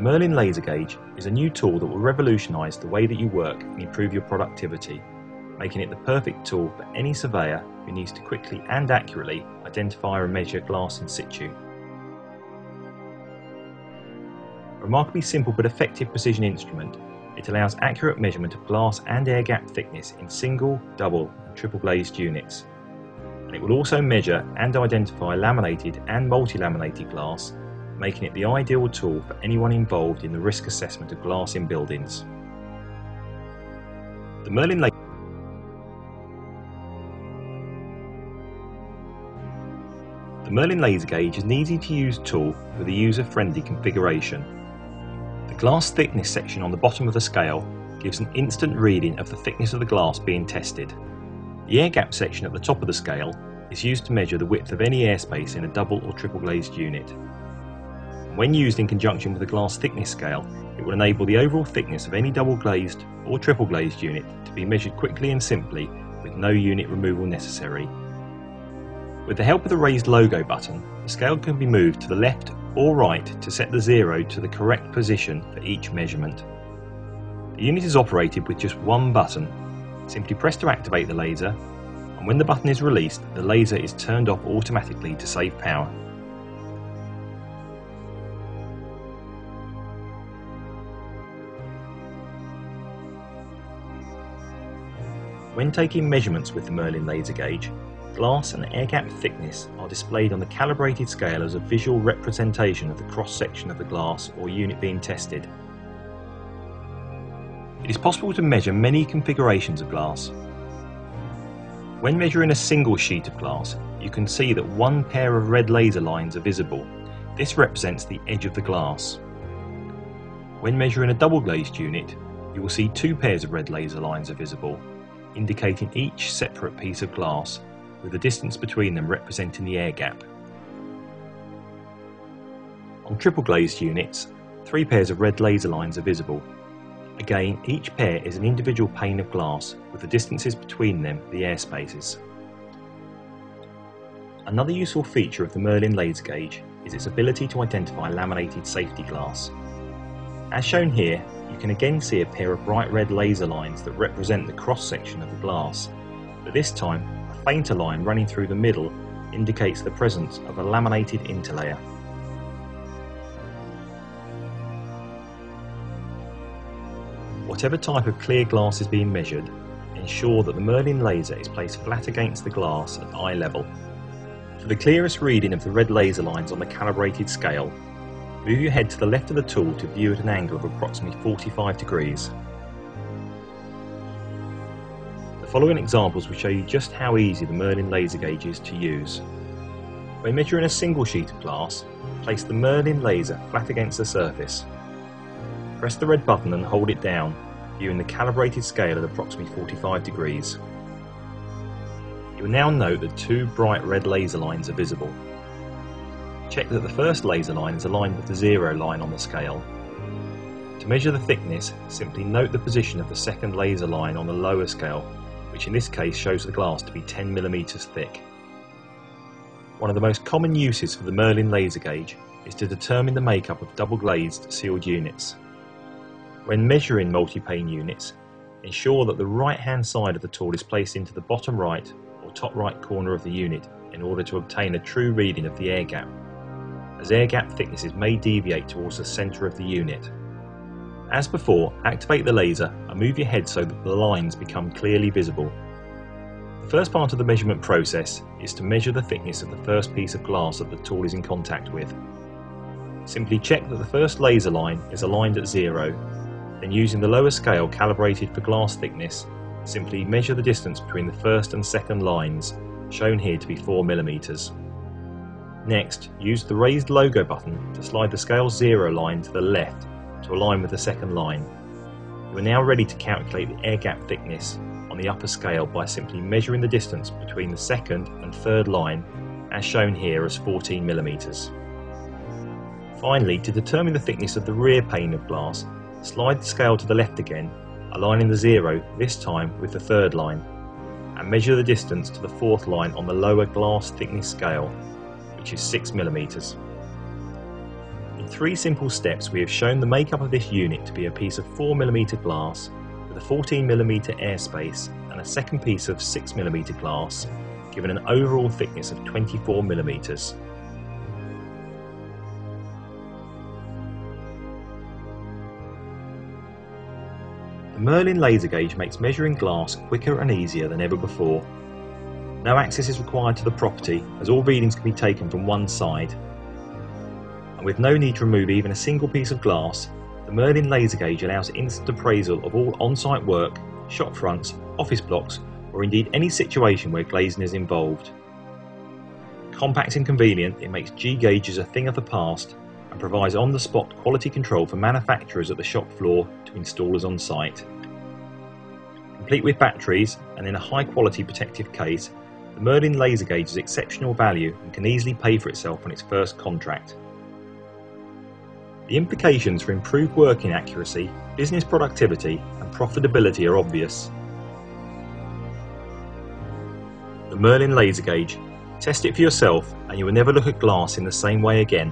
Merlin laser gauge is a new tool that will revolutionise the way that you work and improve your productivity, making it the perfect tool for any surveyor who needs to quickly and accurately identify and measure glass in situ. A remarkably simple but effective precision instrument, it allows accurate measurement of glass and air gap thickness in single, double and triple glazed units. And it will also measure and identify laminated and multi-laminated glass, making it the ideal tool for anyone involved in the risk assessment of glass in buildings. The Merlin laser gauge is an easy to use tool with a user-friendly configuration. The glass thickness section on the bottom of the scale gives an instant reading of the thickness of the glass being tested. The air gap section at the top of the scale is used to measure the width of any airspace in a double or triple glazed unit. When used in conjunction with the glass thickness scale, it will enable the overall thickness of any double glazed or triple glazed unit to be measured quickly and simply with no unit removal necessary. With the help of the raised logo button, the scale can be moved to the left or right to set the zero to the correct position for each measurement. The unit is operated with just one button. Simply press to activate the laser, and when the button is released, the laser is turned off automatically to save power. When taking measurements with the Merlin laser gauge, glass and air gap thickness are displayed on the calibrated scale as a visual representation of the cross-section of the glass or unit being tested. It is possible to measure many configurations of glass. When measuring a single sheet of glass, you can see that one pair of red laser lines are visible. This represents the edge of the glass. When measuring a double glazed unit, you will see two pairs of red laser lines are visible, indicating each separate piece of glass, with the distance between them representing the air gap. On triple glazed units, three pairs of red laser lines are visible. Again, each pair is an individual pane of glass, with the distances between them the air spaces. Another useful feature of the Merlin laser gauge is its ability to identify laminated safety glass. As shown here, you can again see a pair of bright red laser lines that represent the cross-section of the glass, but this time a fainter line running through the middle indicates the presence of a laminated interlayer. Whatever type of clear glass is being measured, ensure that the Merlin laser is placed flat against the glass at eye level. For the clearest reading of the red laser lines on the calibrated scale, move your head to the left of the tool to view at an angle of approximately 45 degrees. The following examples will show you just how easy the Merlin laser gauge is to use. When measuring a single sheet of glass, place the Merlin laser flat against the surface. Press the red button and hold it down, viewing the calibrated scale at approximately 45 degrees. You will now note that two bright red laser lines are visible. Check that the first laser line is aligned with the zero line on the scale. To measure the thickness, simply note the position of the second laser line on the lower scale, which in this case shows the glass to be 10 mm thick. One of the most common uses for the Merlin laser gauge is to determine the makeup of double glazed sealed units. When measuring multi-pane units, ensure that the right hand side of the tool is placed into the bottom right or top right corner of the unit in order to obtain a true reading of the air gap, as air gap thicknesses may deviate towards the centre of the unit. As before, activate the laser and move your head so that the lines become clearly visible. The first part of the measurement process is to measure the thickness of the first piece of glass that the tool is in contact with. Simply check that the first laser line is aligned at zero, then using the lower scale calibrated for glass thickness, simply measure the distance between the first and second lines, shown here to be 4 mm. Next, use the raised logo button to slide the scale zero line to the left to align with the second line. You are now ready to calculate the air gap thickness on the upper scale by simply measuring the distance between the second and third line, as shown here as 14 mm. Finally, to determine the thickness of the rear pane of glass, slide the scale to the left again, aligning the zero this time with the third line, and measure the distance to the fourth line on the lower glass thickness scale, which is 6 mm. In 3 simple steps we have shown the makeup of this unit to be a piece of 4mm glass with a 14mm airspace and a second piece of 6mm glass, giving an overall thickness of 24mm. The Merlin laser gauge makes measuring glass quicker and easier than ever before. No access is required to the property, as all readings can be taken from one side. And with no need to remove even a single piece of glass, the Merlin laser gauge allows instant appraisal of all on-site work, shop fronts, office blocks, or indeed any situation where glazing is involved. Compact and convenient, it makes G-gauges a thing of the past and provides on-the-spot quality control for manufacturers at the shop floor to installers on site. Complete with batteries and in a high-quality protective case, the Merlin laser gauge is exceptional value and can easily pay for itself on its first contract. The implications for improved working accuracy, business productivity and profitability are obvious. The Merlin laser gauge. Test it for yourself and you will never look at glass in the same way again.